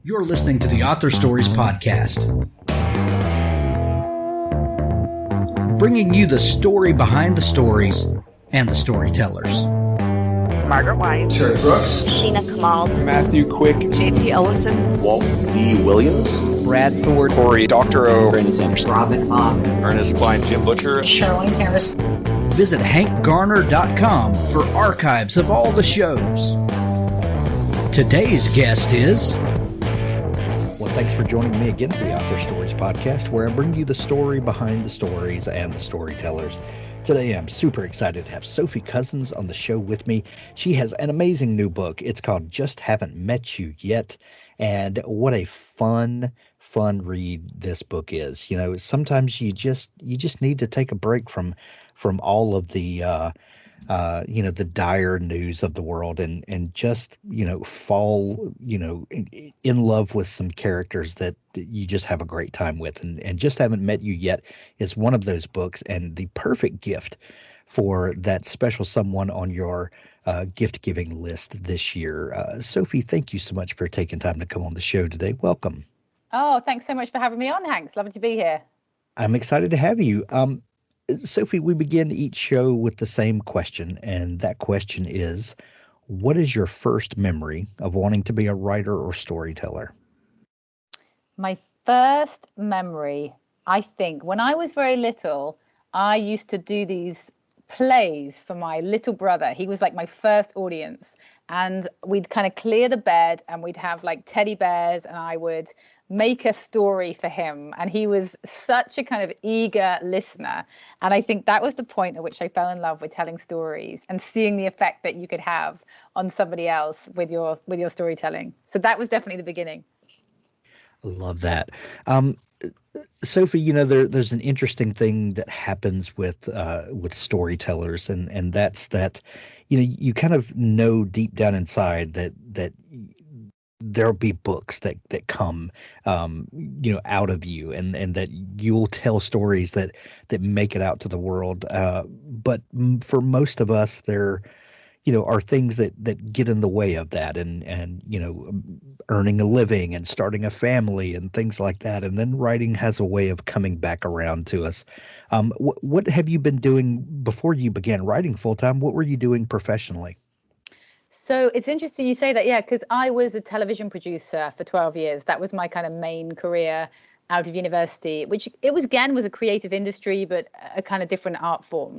You're listening to the Author Stories Podcast, bringing you the story behind the stories and the storytellers. Margaret White, Terry Brooks, Sheena Kamal, Matthew Quick, JT Ellison, Walt D. Williams, Brad Thor, Corey Dr. O, Brandon Sanders, Robin Mom, Ernest Klein, Jim Butcher, Sherwin Harris. Visit hankgarner.com for archives of all the shows. Today's guest is... Well, thanks for joining me again for the Author Stories Podcast, where I bring you the story behind the stories and the storytellers. Today, I'm super excited to have Sophie Cousens on the show with me. She has an amazing new book. It's called Just Haven't Met You Yet. And what a fun read this book is. You know, sometimes you just need to take a break from all of the the dire news of the world and just, fall, in love with some characters that you just have a great time with. And Just Haven't Met You Yet is one of those books, and the perfect gift for that special someone on your gift-giving list this year. Sophie, thank you so much for taking time to come on the show today. Welcome. Oh, thanks so much for having me on, Hanks. Lovely to be here. I'm excited to have you. Sophie, we begin each show with the same question, and that question is, what is your first memory of wanting to be a writer or storyteller? My first memory, I think, when I was very little, I used to do these plays for my little brother. He was like my first audience, and we'd kind of clear the bed and we'd have like teddy bears, and I would make a story for him, and he was such a kind of eager listener. And I think that was the point at which I fell in love with telling stories and seeing the effect that you could have on somebody else with your storytelling. So that was definitely the beginning. I love that. Sophie, there's an interesting thing that happens with storytellers, and that's that, you kind of know deep down inside that there'll be books that come, out of you, and that you'll tell stories that make it out to the world. But for most of us, there, are things that get in the way of that, and earning a living and starting a family and things like that. And then writing has a way of coming back around to us. What have you been doing before you began writing full time? What were you doing professionally? So it's interesting you say that, yeah, because I was a television producer for 12 years. That was my kind of main career out of university, which was a creative industry, but a kind of different art form.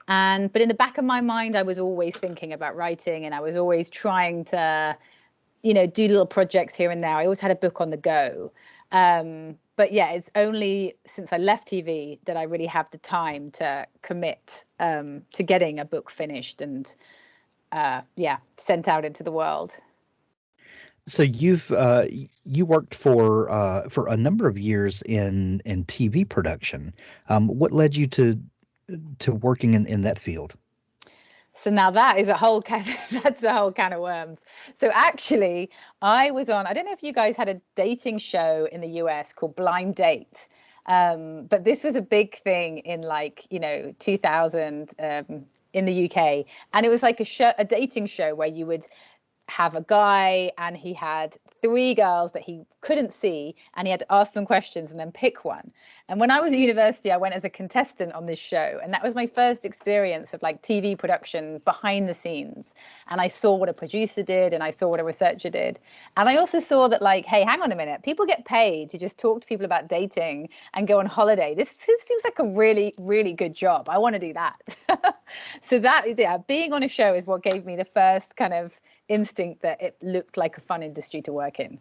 But in the back of my mind, I was always thinking about writing, and I was always trying to, do little projects here and there. I always had a book on the go. But yeah, it's only since I left TV that I really have the time to commit to getting a book finished and sent out into the world. So you worked for a number of years in TV production. What led you to working in that field? So now that is a whole can of worms. So actually, I was on, I don't know if you guys had a dating show in the US called Blind Date. But this was a big thing in 2000 in the UK. And it was like a dating show where you would have a guy and he had 3 girls that he couldn't see, and he had to ask them questions and then pick one. And when I was at university, I went as a contestant on this show, and that was my first experience of like TV production behind the scenes. And I saw what a producer did, and I saw what a researcher did. And I also saw that, like, hey, hang on a minute, people get paid to just talk to people about dating and go on holiday. This seems like a really, really good job. I want to do that. So being on a show is what gave me the first kind of instinct that it looked like a fun industry to work in.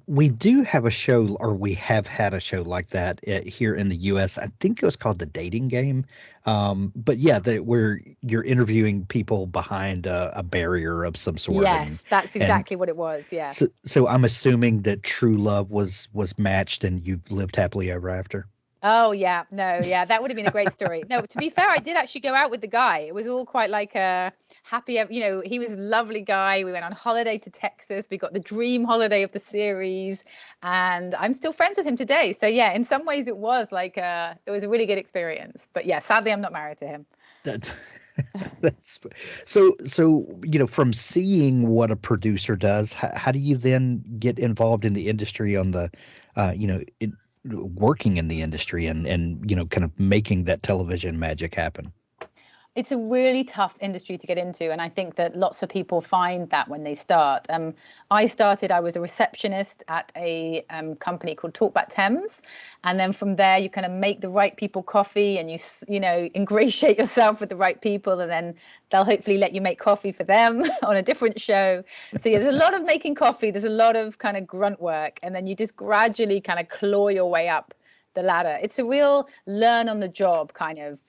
We do have a show, or we have had a show like that here in the U.S. I think it was called The Dating Game. But yeah, where you're interviewing people behind a barrier of some sort. Yes, that's exactly what it was. Yeah. So I'm assuming that true love was matched and you lived happily ever after. Oh, yeah. No, yeah, that would have been a great story. No, to be fair, I did actually go out with the guy. It was all quite like a happy, he was a lovely guy. We went on holiday to Texas. We got the dream holiday of the series, and I'm still friends with him today. So yeah, in some ways it was like it was a really good experience. But yeah, sadly, I'm not married to him. That's so from seeing what a producer does, how do you then get involved in the industry on the working in the industry and kind of making that television magic happen? It's a really tough industry to get into, and I think that lots of people find that when they start. I was a receptionist at a company called Talkback Thames, and then from there you kind of make the right people coffee, and you ingratiate yourself with the right people, and then they'll hopefully let you make coffee for them on a different show. So yeah, there's a lot of making coffee, there's a lot of kind of grunt work, and then you just gradually kind of claw your way up the ladder. It's a real learn on the job kind of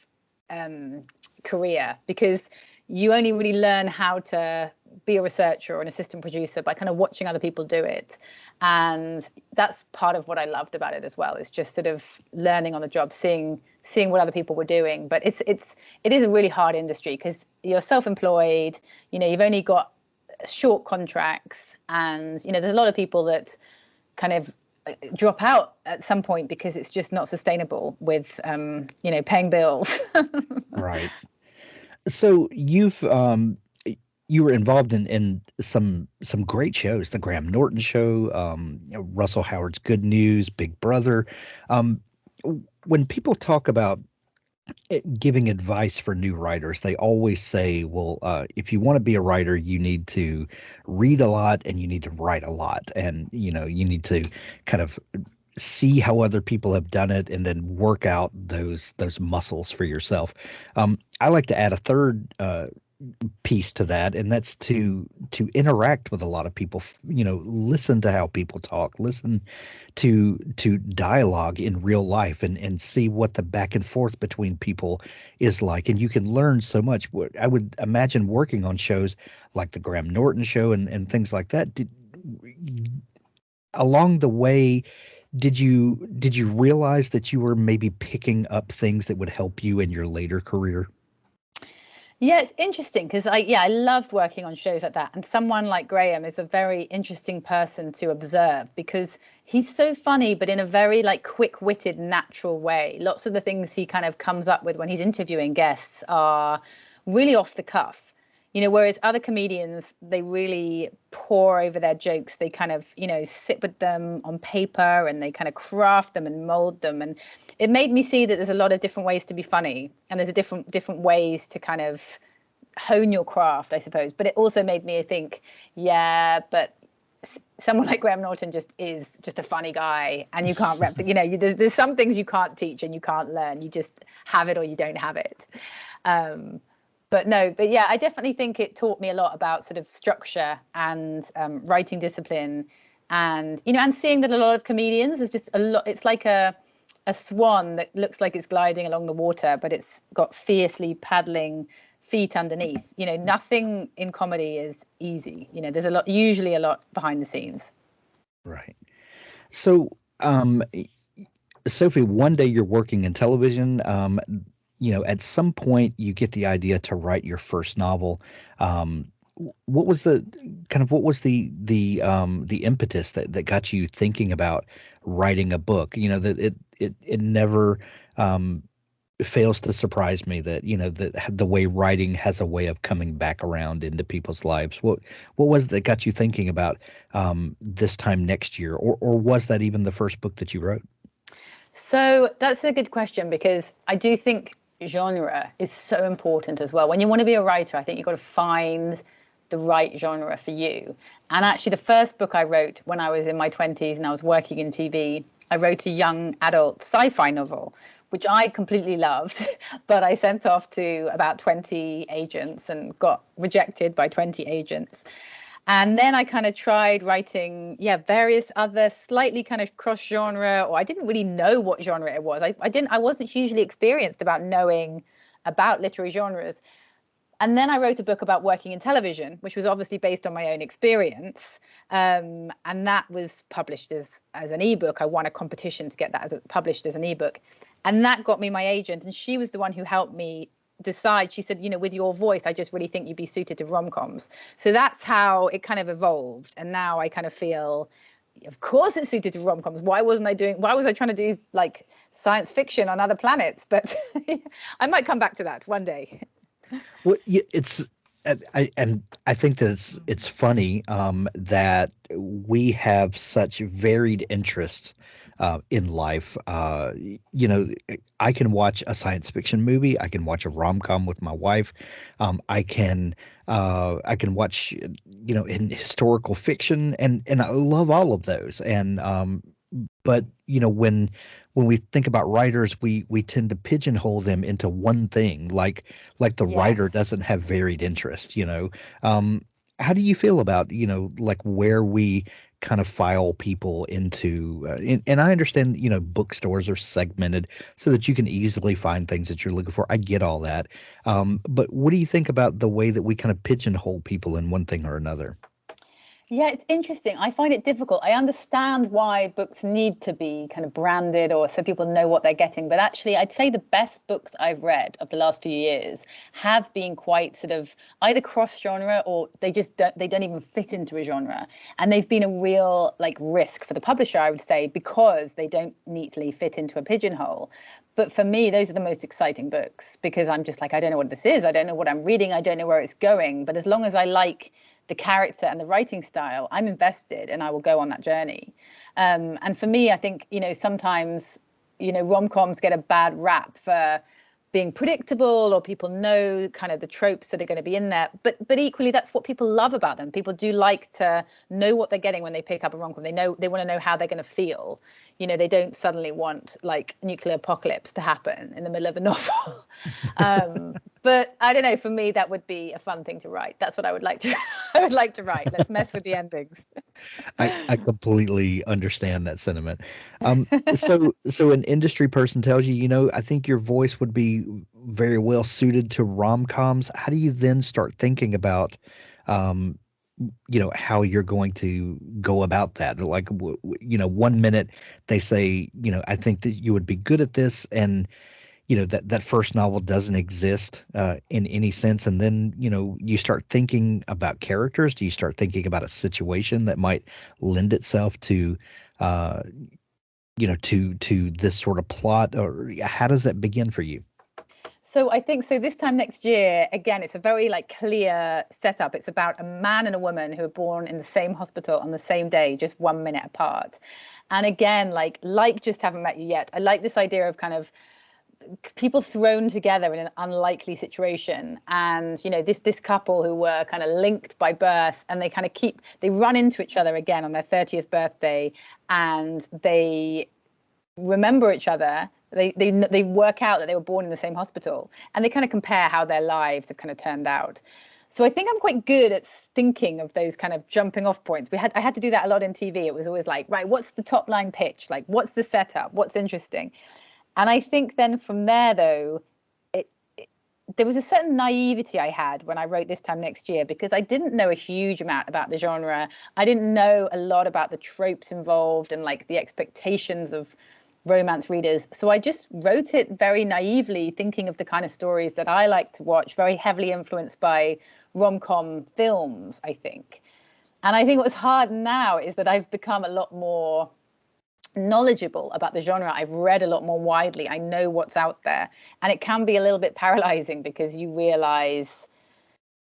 career, because you only really learn how to be a researcher or an assistant producer by kind of watching other people do it. And that's part of what I loved about it as well. It's just sort of learning on the job, seeing what other people were doing. But it is a really hard industry because you're self-employed, you've only got short contracts, and there's a lot of people that kind of drop out at some point because it's just not sustainable with paying bills. Right. So you were involved in some great shows, the Graham Norton Show, Russell Howard's Good News, Big Brother. When people talk about giving advice for new writers, they always say, well, if you want to be a writer, you need to read a lot and you need to write a lot. And, you need to kind of see how other people have done it and then work out those muscles for yourself. I like to add a third piece to that, and that's to interact with a lot of people, listen to how people talk, listen to dialogue in real life, and see what the back and forth between people is like. And you can learn so much. I would imagine working on shows like the Graham Norton Show and things like that. Along the way, did you realize that you were maybe picking up things that would help you in your later career? Yeah, it's interesting because I loved working on shows like that. And someone like Graham is a very interesting person to observe because he's so funny, but in a very quick-witted, natural way. Lots of the things he kind of comes up with when he's interviewing guests are really off the cuff. Whereas other comedians, they really pour over their jokes. They kind of, sit with them on paper and they kind of craft them and mold them. And it made me see that there's a lot of different ways to be funny. And there's a different ways to kind of hone your craft, I suppose. But it also made me think, yeah, but someone like Graham Norton is just a funny guy, and you can't there's some things you can't teach and you can't learn. You just have it or you don't have it. But yeah, I definitely think it taught me a lot about sort of structure and writing discipline, and and seeing that a lot of comedians is just a lot. It's like a swan that looks like it's gliding along the water, but it's got fiercely paddling feet underneath. Nothing in comedy is easy. There's usually a lot behind the scenes. Right. So, Sophie, one day you're working in television. At some point you get the idea to write your first novel. What was the impetus that got you thinking about writing a book? That it never fails to surprise me that that the way writing has a way of coming back around into people's lives. What was it that got you thinking about this time next year, or was that even the first book that you wrote? So that's a good question, because I do think genre is so important as well. When you want to be a writer, I think you've got to find the right genre for you. And actually, the first book I wrote when I was in my 20s and I was working in TV, I wrote a young adult sci-fi novel, which I completely loved, but I sent off to about 20 agents and got rejected by 20 agents. And then I kind of tried writing, various other slightly kind of cross-genre, or I didn't really know what genre it was. I wasn't hugely experienced about knowing about literary genres. And then I wrote a book about working in television, which was obviously based on my own experience. And that was published as an ebook. I won a competition to get that published as an ebook. And that got me my agent. And she was the one who helped me decide. She said, with your voice, I just really think you'd be suited to rom-coms. So that's how it kind of evolved. And now I kind of feel, of course it's suited to rom-coms. Why was I trying to do like science fiction on other planets? But I might come back to that one day. Well, I think that it's funny that we have such varied interests in life. I can watch a science fiction movie. I can watch a rom-com with my wife. I can watch in historical fiction, and I love all of those. And but when we think about writers, we tend to pigeonhole them into one thing, like the writer doesn't have varied interests. How do you feel about like where we kind of file people into? And I understand bookstores are segmented so that you can easily find things that you're looking for. I get all that, but what do you think about the way that we kind of pigeonhole people in one thing or another? Yeah, it's interesting. I find it difficult. I understand why books need to be kind of branded or so people know what they're getting. But actually, I'd say the best books I've read of the last few years have been quite sort of either cross-genre or they don't even fit into a genre. And they've been a real risk for the publisher, I would say, because they don't neatly fit into a pigeonhole. But for me, those are the most exciting books because I'm just I don't know what this is. I don't know what I'm reading. I don't know where it's going. But as long as I like the character and the writing style, I'm invested and I will go on that journey. And for me, I think, sometimes, rom-coms get a bad rap for being predictable or people know kind of the tropes that are going to be in there. But equally, that's what people love about them. People do like to know what they're getting when they pick up a rom-com. They want to know how they're going to feel. They don't suddenly want nuclear apocalypse to happen in the middle of a novel. But I don't know, for me, that would be a fun thing to write. That's what I would like to write. Let's mess with the endings. I completely understand that sentiment. So an industry person tells you, I think your voice would be very well suited to rom-coms. How do you then start thinking about, how you're going to go about that? 1 minute they say, I think that you would be good at this, and that first novel doesn't exist in any sense. And then, you start thinking about characters. Do you start thinking about a situation that might lend itself to, to this sort of plot? Or how does that begin for you? So I think this time next year, again, it's a very clear setup. It's about a man and a woman who are born in the same hospital on the same day, just 1 minute apart. And again, like Just Haven't Met You Yet, I like this idea of kind of people thrown together in an unlikely situation, and this couple who were kind of linked by birth, and they run into each other again on their 30th birthday, and they remember each other. They work out that they were born in the same hospital, and they kind of compare how their lives have kind of turned out. So I think I'm quite good at thinking of those kind of jumping off points. I had to do that a lot in TV. It was always right, what's the top line pitch? What's the setup? What's interesting? And I think then from there, though, there was a certain naivety I had when I wrote This Time Next Year, because I didn't know a huge amount about the genre. I didn't know a lot about the tropes involved and the expectations of romance readers. So I just wrote it very naively, thinking of the kind of stories that I like to watch, very heavily influenced by rom-com films, I think. And I think what's hard now is that I've become a lot more knowledgeable about the genre. I've read a lot more widely. I know what's out there, and it can be a little bit paralyzing because you realize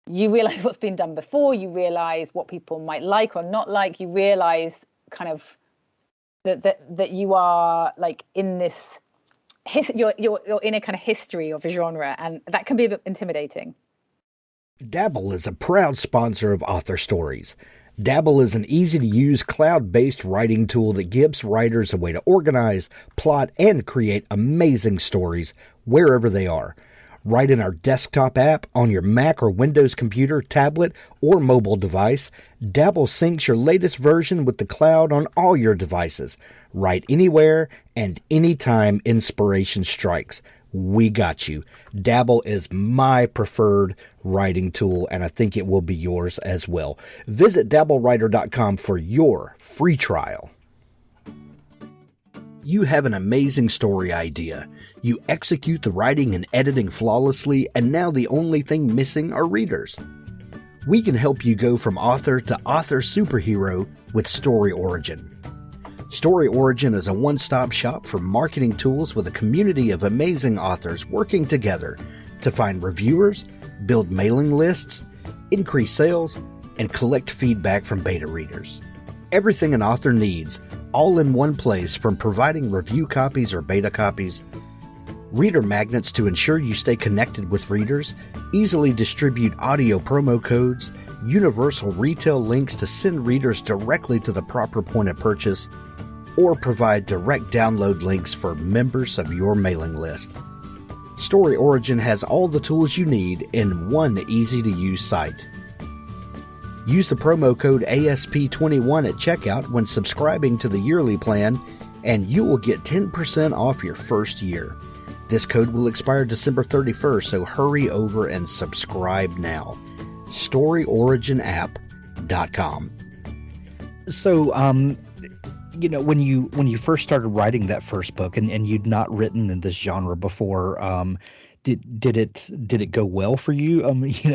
what's been done before. You realize what people might like or not like. You realize kind of that you are in this you're in a kind of history of a genre, and that can be a bit intimidating. Dabble is a proud sponsor of Author Stories. Dabble is an easy-to-use cloud-based writing tool that gives writers a way to organize, plot, and create amazing stories wherever they are. Write in our desktop app on your Mac or Windows computer, tablet, or mobile device. Dabble syncs your latest version with the cloud on all your devices. Write anywhere and anytime inspiration strikes. We got you. Dabble is my preferred writing tool, and I think it will be yours as well. Visit dabblewriter.com for your free trial. You have an amazing story idea. You execute the writing and editing flawlessly, and now the only thing missing are readers. We can help you go from author to author superhero with Story Origin. Story Origin is a one-stop shop for marketing tools with a community of amazing authors working together to find reviewers, build mailing lists, increase sales, and collect feedback from beta readers. Everything an author needs, all in one place, from providing review copies or beta copies, reader magnets to ensure you stay connected with readers, easily distribute audio promo codes, universal retail links to send readers directly to the proper point of purchase, or provide direct download links for members of your mailing list. Story Origin has all the tools you need in one easy-to-use site. Use the promo code ASP21 at checkout when subscribing to the yearly plan, and you will get 10% off your first year. This code will expire December 31st, so hurry over and subscribe now. StoryOriginApp.com. So, when you first started writing that first book, and you'd not written in this genre before, did it go well for you?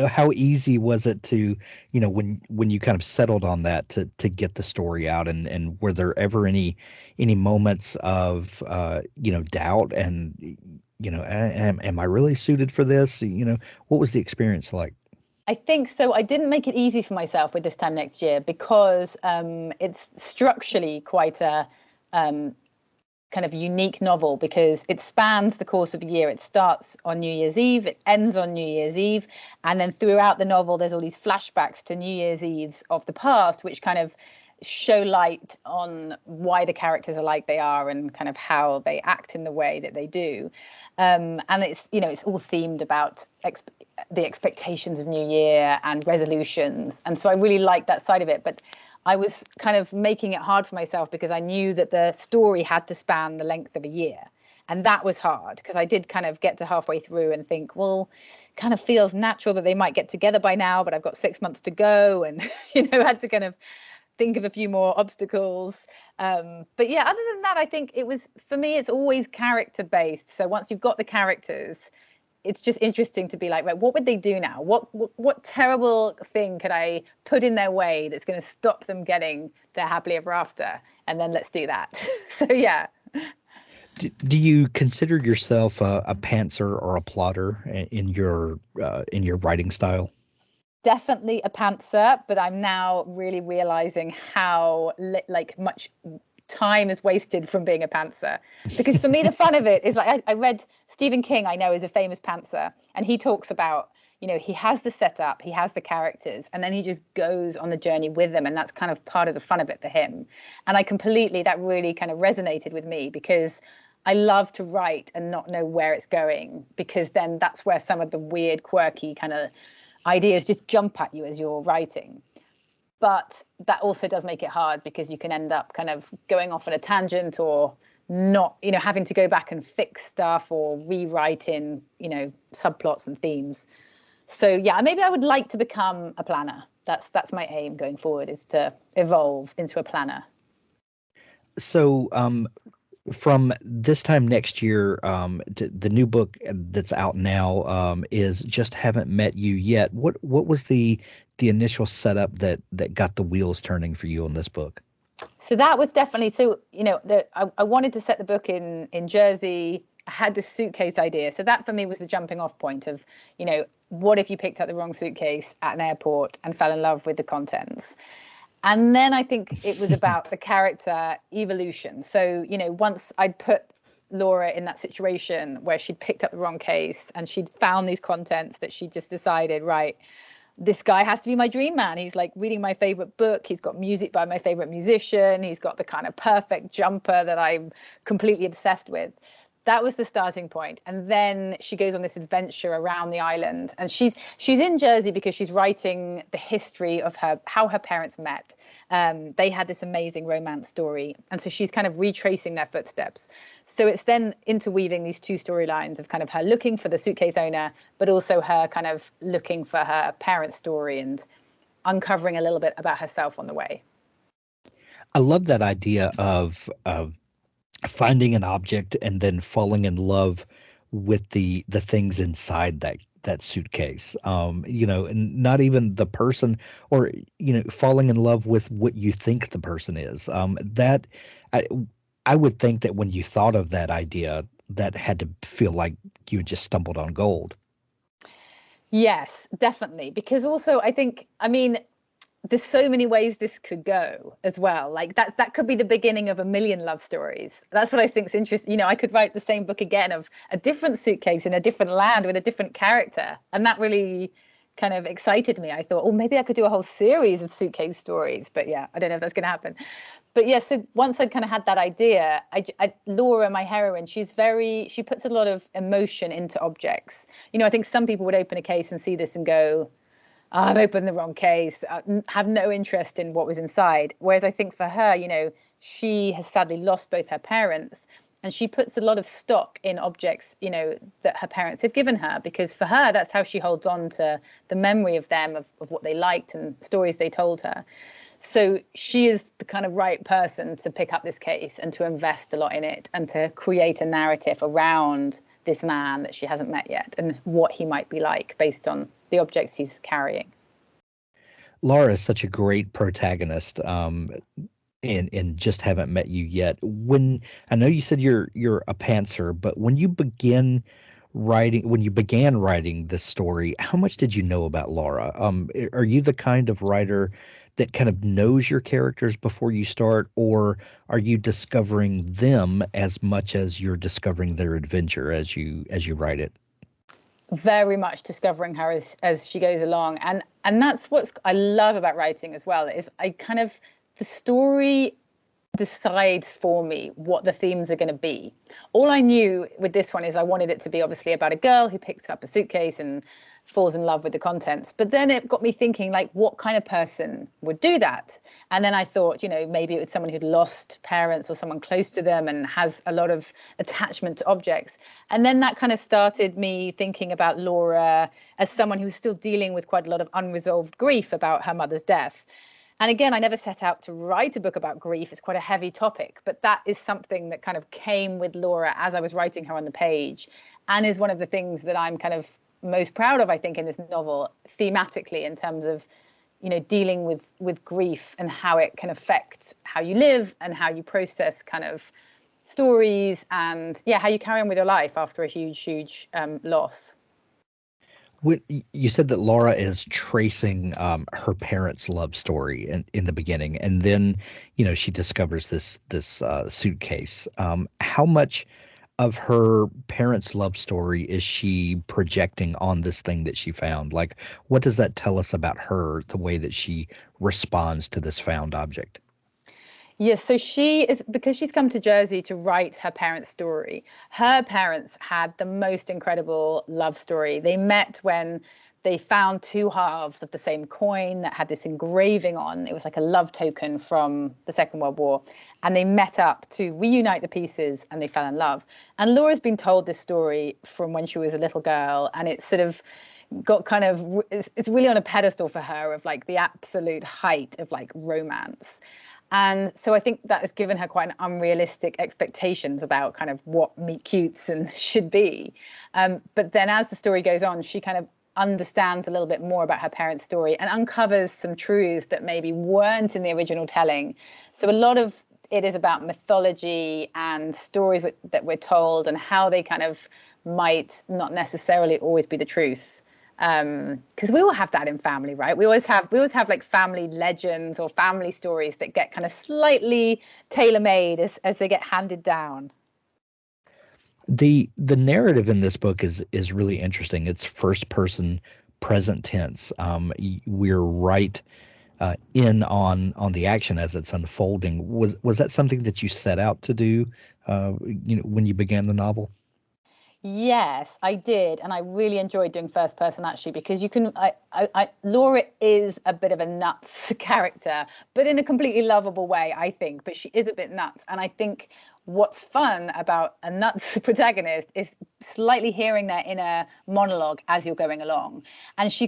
How easy was it to, when you kind of settled on that to get the story out, and were there ever any moments of doubt and am I really suited for this? What was the experience like? I think so. I didn't make it easy for myself with This Time Next Year because it's structurally quite a kind of unique novel, because it spans the course of a year. It starts on New Year's Eve, it ends on New Year's Eve, and then throughout the novel there's all these flashbacks to New Year's Eves of the past, which kind of show light on why the characters are like they are and kind of how they act in the way that they do. And it's it's all themed about the expectations of New Year and resolutions, and so I really like that side of it. But I was kind of making it hard for myself because I knew that the story had to span the length of a year. And that was hard because I did kind of get to halfway through and think, well, kind of feels natural that they might get together by now, but I've got 6 months to go, and, had to kind of think of a few more obstacles. But yeah, other than that, I think it was, for me, it's always character based. So once you've got the characters, it's just interesting to be like, right, what would they do now? What terrible thing could I put in their way that's going to stop them getting their happily ever after? And then let's do that. So, yeah. Do you consider yourself a pantser or a plotter in your writing style? Definitely a pantser, but I'm now really realizing how much time is wasted from being a pantser, because for me the fun of it is like I read Stephen King, I know, is a famous pantser, and he talks about he has the setup, he has the characters, and then he just goes on the journey with them, and that's kind of part of the fun of it for him. And that really kind of resonated with me, because I love to write and not know where it's going, because then that's where some of the weird, quirky kind of ideas just jump at you as you're writing. But that also does make it hard, because you can end up kind of going off on a tangent, or not, having to go back and fix stuff or rewrite in, subplots and themes. So yeah, maybe I would like to become a planner. That's my aim going forward, is to evolve into a planner. So from This Time Next Year, the new book that's out now is Just Haven't Met You Yet. What was the initial setup that got the wheels turning for you on this book? So that was definitely, I wanted to set the book in Jersey. I had this suitcase idea. So that for me was the jumping off point of, what if you picked up the wrong suitcase at an airport and fell in love with the contents? And then I think it was about the character evolution. So, once I'd put Laura in that situation where she'd picked up the wrong case and she'd found these contents that she just decided, right, this guy has to be my dream man. He's like reading my favorite book. He's got music by my favorite musician. He's got the kind of perfect jumper that I'm completely obsessed with. That was the starting point. And then she goes on this adventure around the island, and she's in Jersey because she's writing the history of how her parents met. They had this amazing romance story, and so she's kind of retracing their footsteps. So it's then interweaving these two storylines of kind of her looking for the suitcase owner, but also her kind of looking for her parents' story and uncovering a little bit about herself on the way. I love that idea of finding an object and then falling in love with the things inside that suitcase, and not even the person, or falling in love with what you think the person is. That I would think that when you thought of that idea, that had to feel like you just stumbled on gold. Yes, definitely. Because also, I mean, there's so many ways this could go as well. Like that could be the beginning of a million love stories. That's what I think is interesting. You know, I could write the same book again of a different suitcase in a different land with a different character. And that really kind of excited me. I thought, oh, maybe I could do a whole series of suitcase stories. But yeah, I don't know if that's going to happen. But yeah, so once I'd kind of had that idea, Laura, my heroine, she puts a lot of emotion into objects. You know, I think some people would open a case and see this and go, oh, I've opened the wrong case, have no interest in what was inside. Whereas I think for her, you know, she has sadly lost both her parents, and she puts a lot of stock in objects, you know, that her parents have given her, because for her, that's how she holds on to the memory of them, of what they liked and stories they told her. So she is the kind of right person to pick up this case and to invest a lot in it and to create a narrative around this man that she hasn't met yet and what he might be like based on the objects he's carrying. Laura is such a great protagonist, and just haven't met you yet. When I know you said you're a pantser, but when you began writing this story, how much did you know about Laura? Are you the kind of writer that kind of knows your characters before you start, or are you discovering them as much as you're discovering their adventure as you write it? Very much discovering her as she goes along, and that's what I love about writing as well, is the story decides for me what the themes are going to be. All I knew with this one is I wanted it to be obviously about a girl who picks up a suitcase and falls in love with the contents. But then it got me thinking, like, what kind of person would do that? And then I thought, you know, maybe it was someone who'd lost parents or someone close to them and has a lot of attachment to objects. And then that kind of started me thinking about Laura as someone who's still dealing with quite a lot of unresolved grief about her mother's death. And again, I never set out to write a book about grief. It's quite a heavy topic, but that is something that kind of came with Laura as I was writing her on the page, and is one of the things that I'm kind of most proud of, I think, in this novel thematically, in terms of, you know, dealing with grief and how it can affect how you live and how you process kind of stories and, yeah, how you carry on with your life after a huge loss. You said that Laura is tracing her parents' love story in the beginning, and then, you know, she discovers this suitcase. How much of her parents' love story is she projecting on this thing that she found? Like, what does that tell us about her, the way that she responds to this found object? Yes, so because she's come to Jersey to write her parents' story. Her parents had the most incredible love story. They met when they found two halves of the same coin that had this engraving on. It was like a love token from the Second World War. And they met up to reunite the pieces and they fell in love. And Laura's been told this story from when she was a little girl. And it's sort of got kind of, it's really on a pedestal for her of like the absolute height of like romance. And so I think that has given her quite an unrealistic expectations about kind of what meet cutes and should be. But then as the story goes on, she kind of understands a little bit more about her parents' story and uncovers some truths that maybe weren't in the original telling. So a lot of it is about mythology and stories that we're told and how they kind of might not necessarily always be the truth. Because we all have that in family, right? We always have like family legends or family stories that get kind of slightly tailor-made as they get handed down. The narrative in this book is really interesting. It's first person present tense. We're right in on the action as it's unfolding. Was that something that you set out to do when you began the novel? Yes, I did, and I really enjoyed doing first person actually, because you can. Laura is a bit of a nuts character, but in a completely lovable way, I think. But she is a bit nuts, and I think what's fun about a nuts protagonist is slightly hearing their inner monologue as you're going along. And she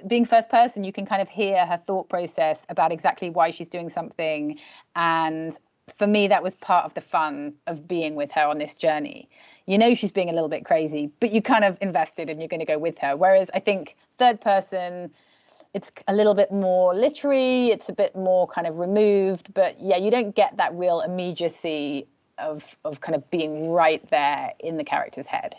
being first person, you can kind of hear her thought process about exactly why she's doing something. And for me, that was part of the fun of being with her on this journey. You know, she's being a little bit crazy, but you kind of invested and you're going to go with her. Whereas I think third person, it's a little bit more literary. It's a bit more kind of removed. But yeah, you don't get that real immediacy of kind of being right there in the character's head.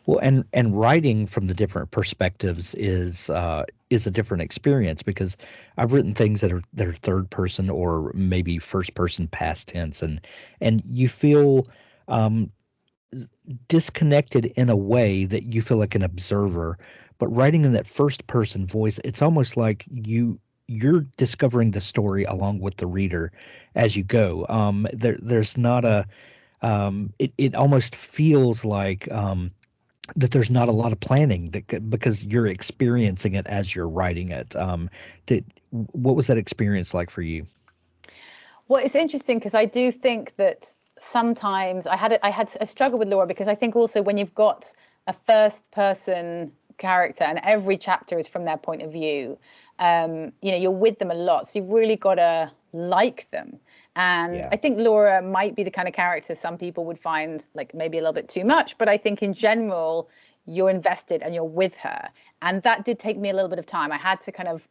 Well, and writing from the different perspectives is a different experience, because I've written things that are third person or maybe first person past tense, and you feel disconnected in a way that you feel like an observer. But writing in that first person voice, it's almost like you're discovering the story along with the reader as you go. There's not a it almost feels like that there's not a lot of planning because you're experiencing it as you're writing it. What was that experience like for you? Well, it's interesting because I do think that sometimes I had a struggle with Laura, because I think also when you've got a first person character and every chapter is from their point of view, you're with them a lot, so you've really got to like them. And yeah. I think Laura might be the kind of character some people would find like maybe a little bit too much, but I think in general you're invested and you're with her. And that did take me a little bit of time. I had to kind of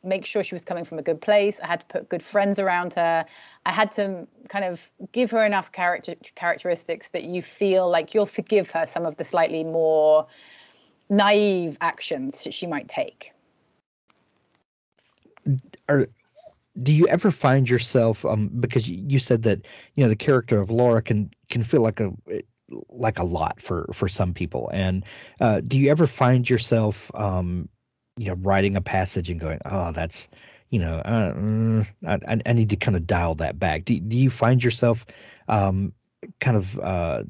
make sure she was coming from a good place. I had to put good friends around her. I had to kind of give her enough characteristics that you feel like you'll forgive her some of the slightly more naive actions that she might take. Do you ever find yourself, because you said that the character of Laura can feel like a lot for some people, and do you ever find yourself writing a passage and going, oh, that's I need to kind of dial that back? Do you find yourself kind of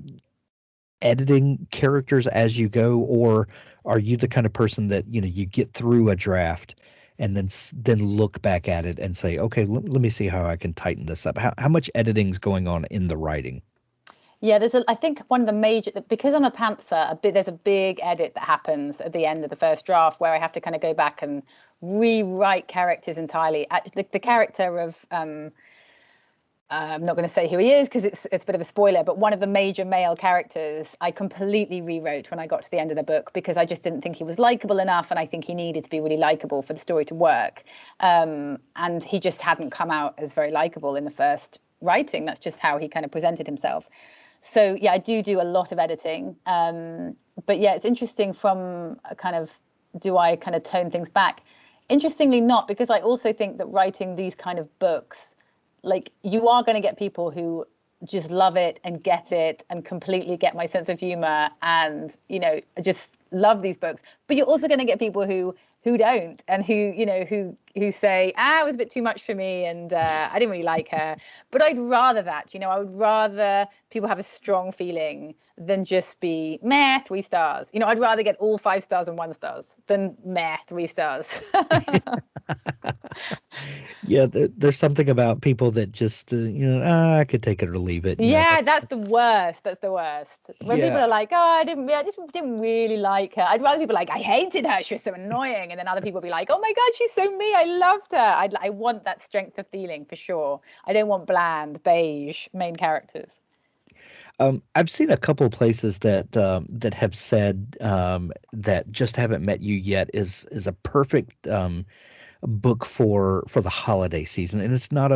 editing characters as you go, or are you the kind of person that you get through a draft and then look back at it and say, okay, let me see how I can tighten this up? How much editing's going on in the writing? Yeah, I think one of the major, because I'm a pantser, there's a big edit that happens at the end of the first draft where I have to kind of go back and rewrite characters entirely. The character of, I'm not going to say who he is because it's a bit of a spoiler, but one of the major male characters I completely rewrote when I got to the end of the book, because I just didn't think he was likable enough, and I think he needed to be really likable for the story to work. And he just hadn't come out as very likable in the first writing. That's just how he kind of presented himself. So yeah, I do a lot of editing. But yeah, it's interesting from a kind of, do I kind of tone things back? Interestingly not, because I also think that writing these kind of books, like, you are going to get people who just love it and get it and completely get my sense of humor and, just love these books. But you're also going to get people who don't, and who say, it was a bit too much for me, and I didn't really like her. But I'd rather that, I would rather people have a strong feeling than just be meh, 3 stars. I'd rather get all 5 stars and 1 stars than meh, 3 stars. Yeah, there's something about people that just, I could take it or leave it. Yeah, that's the worst. That's the worst. When people are like, I just didn't really like her. I'd rather people like, I hated her, she was so annoying. And then other people be like, oh my God, she's so me, I loved her. I want that strength of feeling for sure. I don't want bland, beige main characters. I've seen a couple of places that have said that Just Haven't Met You Yet is a perfect book for the holiday season, and it's not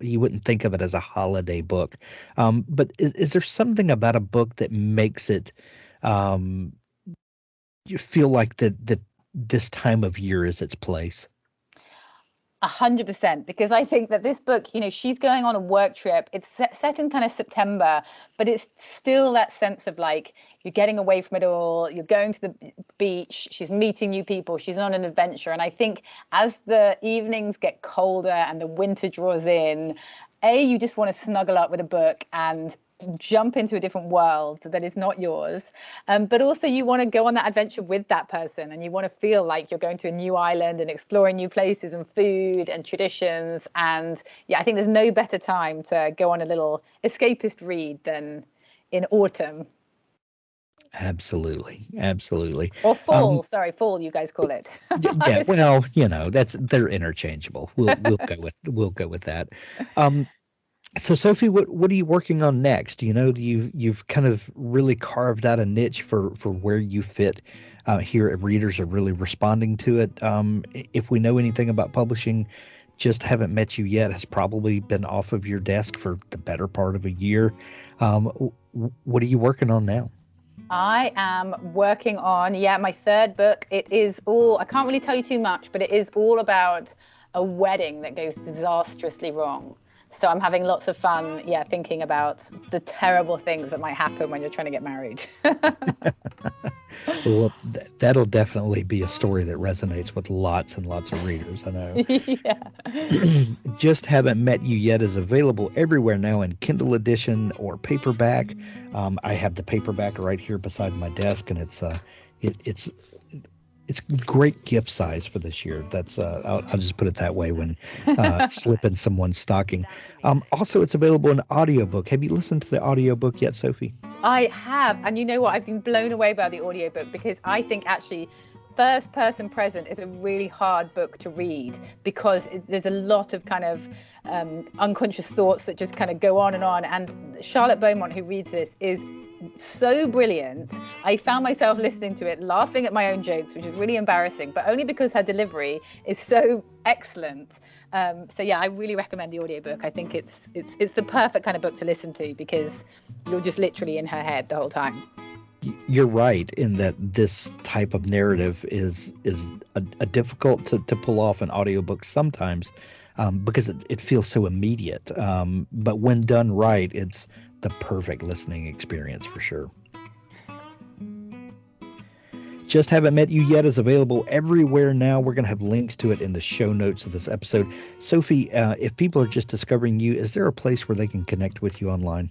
you wouldn't think of it as a holiday book, but is there something about a book that makes it you feel like that this time of year is its place? 100%, because I think that this book, she's going on a work trip. It's set in kind of September, but it's still that sense of like, you're getting away from it all. You're going to the beach. She's meeting new people. She's on an adventure. And I think as the evenings get colder and the winter draws in, you just want to snuggle up with a book and jump into a different world that is not yours, but also you want to go on that adventure with that person, and you want to feel like you're going to a new island and exploring new places and food and traditions. And yeah, I think there's no better time to go on a little escapist read than in autumn. Absolutely. Or fall. Fall, you guys call it. Yeah, well, they're interchangeable. We'll go with that. So Sophie, what are you working on next? You've kind of really carved out a niche for where you fit here. Readers are really responding to it. If we know anything about publishing, Just Haven't Met You Yet has probably been off of your desk for the better part of a year. What are you working on now? I am working on, my third book. It is all, I can't really tell you too much, but it is all about a wedding that goes disastrously wrong. So I'm having lots of fun, thinking about the terrible things that might happen when you're trying to get married. Well, that'll definitely be a story that resonates with lots and lots of readers, I know. Yeah. Just Haven't Met You Yet is available everywhere now in Kindle edition or paperback. I have the paperback right here beside my desk, and it's great gift size for this year. That's I'll just put it that way when slipping someone's stocking. Also, it's available in audiobook. Have you listened to the audiobook yet, Sophie? I have. And you know what? I've been blown away by the audiobook because I think actually First Person Present is a really hard book to read because there's a lot of kind of unconscious thoughts that just kind of go on. And Charlotte Beaumont, who reads this, is so brilliant. I found myself listening to it, laughing at my own jokes, which is really embarrassing, but only because her delivery is so excellent. I really recommend the audiobook. I think it's the perfect kind of book to listen to because you're just literally in her head the whole time. You're right in that this type of narrative is a difficult to pull off an audiobook sometimes because it feels so immediate. But when done right, it's the perfect listening experience for sure. Just Haven't Met You Yet is available everywhere now. We're going to have links to it in the show notes of this episode. Sophie, if people are just discovering you, is there a place where they can connect with you online?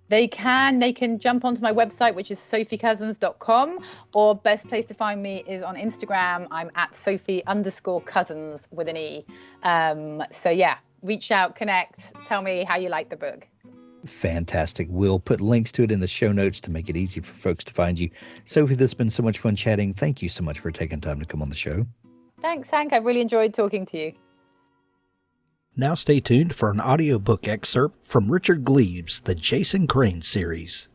They can jump onto my website, which is sophiecousens.com, or best place to find me is on Instagram. I'm at Sophie_Cousens with an E. Reach out, connect, tell me how you like the book. Fantastic. We'll put links to it in the show notes to make it easy for folks to find you. Sophie, this has been so much fun chatting. Thank you so much for taking time to come on the show. Thanks, Hank. I really enjoyed talking to you. Now stay tuned for an audiobook excerpt from Richard Gleaves' The Jason Crane series.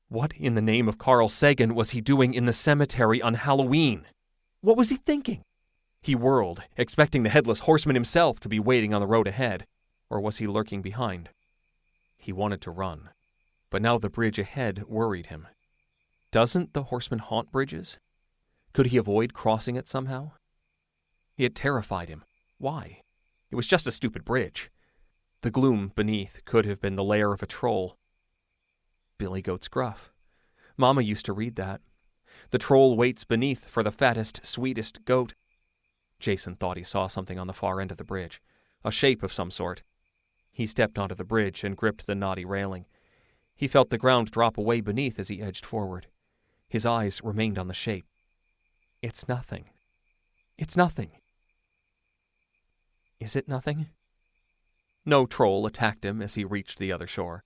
What in the name of Carl Sagan was he doing in the cemetery on Halloween? What was he thinking? He whirled, expecting the Headless Horseman himself to be waiting on the road ahead. Or was he lurking behind? He wanted to run, but now the bridge ahead worried him. Doesn't the horseman haunt bridges? Could he avoid crossing it somehow? It terrified him. Why? It was just a stupid bridge. The gloom beneath could have been the lair of a troll. Billy Goat's Gruff. Mama used to read that. The troll waits beneath for the fattest, sweetest goat. Jason thought he saw something on the far end of the bridge, a shape of some sort. He stepped onto the bridge and gripped the knotty railing. He felt the ground drop away beneath as he edged forward. His eyes remained on the shape. It's nothing. It's nothing. Is it nothing? No troll attacked him as he reached the other shore.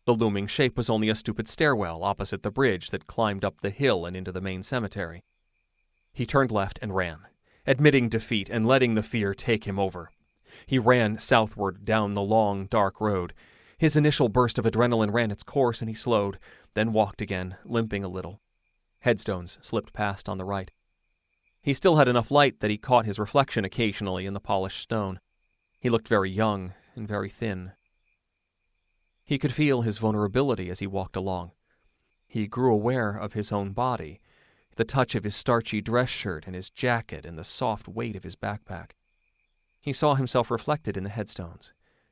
The looming shape was only a stupid stairwell opposite the bridge that climbed up the hill and into the main cemetery. He turned left and ran, admitting defeat and letting the fear take him over. He ran southward down the long, dark road. His initial burst of adrenaline ran its course and he slowed, then walked again, limping a little. Headstones slipped past on the right. He still had enough light that he caught his reflection occasionally in the polished stone. He looked very young and very thin. He could feel his vulnerability as he walked along. He grew aware of his own body, the touch of his starchy dress shirt and his jacket and the soft weight of his backpack. He saw himself reflected in the headstones,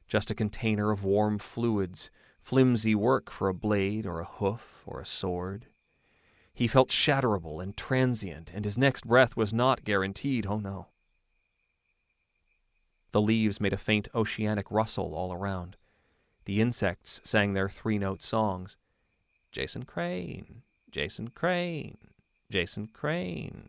just a container of warm fluids, flimsy work for a blade or a hoof or a sword. He felt shatterable and transient, and his next breath was not guaranteed, oh no. The leaves made a faint oceanic rustle all around. The insects sang their three-note songs. Jason Crane, Jason Crane, Jason Crane.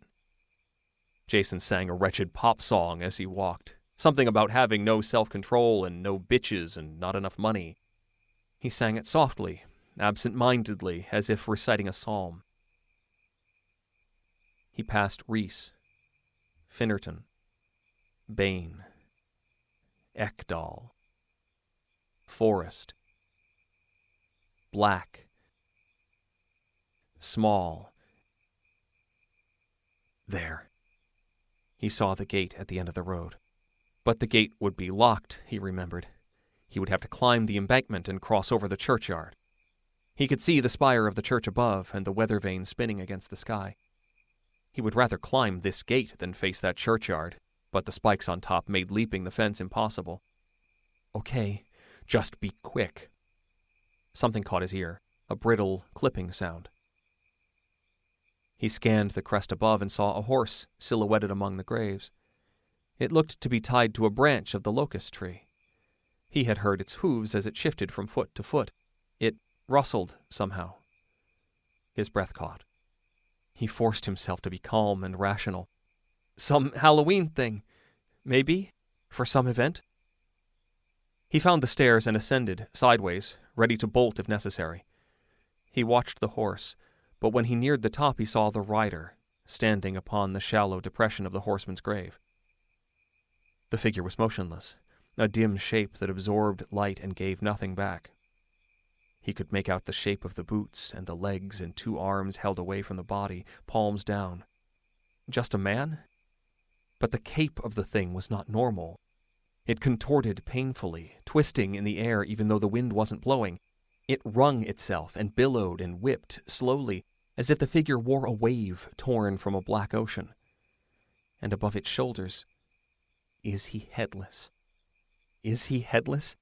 Jason sang a wretched pop song as he walked, something about having no self-control and no bitches and not enough money. He sang it softly, absent-mindedly, as if reciting a psalm. He passed Reese, Finnerton, Bain, Ekdal, Forest, Black, Small. There. He saw the gate at the end of the road. But the gate would be locked, he remembered. He would have to climb the embankment and cross over the churchyard. He could see the spire of the church above and the weather vane spinning against the sky. He would rather climb this gate than face that churchyard, but the spikes on top made leaping the fence impossible. Okay, just be quick. Something caught his ear, a brittle, clipping sound. He scanned the crest above and saw a horse silhouetted among the graves. It looked to be tied to a branch of the locust tree. He had heard its hooves as it shifted from foot to foot. It rustled somehow. His breath caught. He forced himself to be calm and rational. Some Halloween thing, maybe, for some event. He found the stairs and ascended, sideways, ready to bolt if necessary. He watched the horse, but when he neared the top he saw the rider, standing upon the shallow depression of the horseman's grave. The figure was motionless, a dim shape that absorbed light and gave nothing back. He could make out the shape of the boots and the legs and 2 arms held away from the body, palms down. Just a man? But the cape of the thing was not normal. It contorted painfully, twisting in the air even though the wind wasn't blowing. It wrung itself and billowed and whipped slowly, as if the figure wore a wave torn from a black ocean. And above its shoulders, is he headless? Is he headless?